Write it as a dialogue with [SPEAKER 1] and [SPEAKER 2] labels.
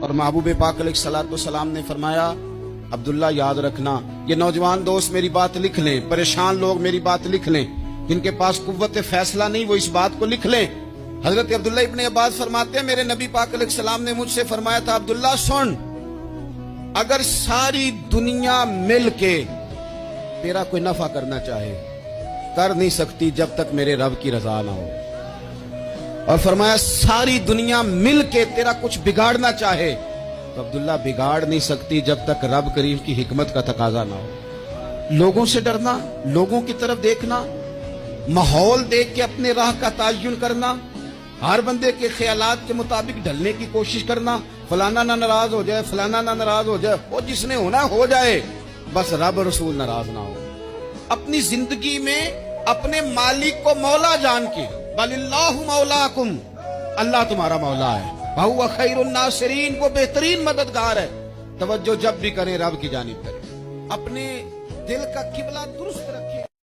[SPEAKER 1] اور محبوب پاک علیہ الصلوۃ والسلام نے فرمایا عبداللہ یاد رکھنا، یہ نوجوان دوست میری بات لکھ لیں، پریشان لوگ میری بات لکھ لیں، جن کے پاس قوت فیصلہ نہیں وہ اس بات کو لکھ لیں۔ حضرت عبداللہ ابن عباس فرماتے ہیں میرے نبی پاک علیہ السلام نے مجھ سے فرمایا تھا عبداللہ سن، اگر ساری دنیا مل کے تیرا کوئی نفع کرنا چاہے کر نہیں سکتی جب تک میرے رب کی رضا نہ ہو، اور فرمایا ساری دنیا مل کے تیرا کچھ بگاڑنا چاہے تو عبداللہ بگاڑ نہیں سکتی جب تک رب کریم کی حکمت کا تقاضا نہ ہو۔ لوگوں سے ڈرنا، لوگوں کی طرف دیکھنا، ماحول دیکھ کے اپنے راہ کا تعین کرنا، ہر بندے کے خیالات کے مطابق ڈھلنے کی کوشش کرنا، فلانا نہ ناراض ہو جائے، فلانا نہ ناراض ہو جائے، وہ جس نے ہونا ہو جائے، بس رب رسول ناراض نہ ہو۔ اپنی زندگی میں اپنے مالک کو مولا جان کے بل اللہ مولاکم، اللہ تمہارا مولا ہے، وہو خیر الناصرین، وہ بہترین مددگار ہے، توجہ جب بھی کریں رب کی جانب کریں، اپنے دل کا قبلہ درست رکھیں۔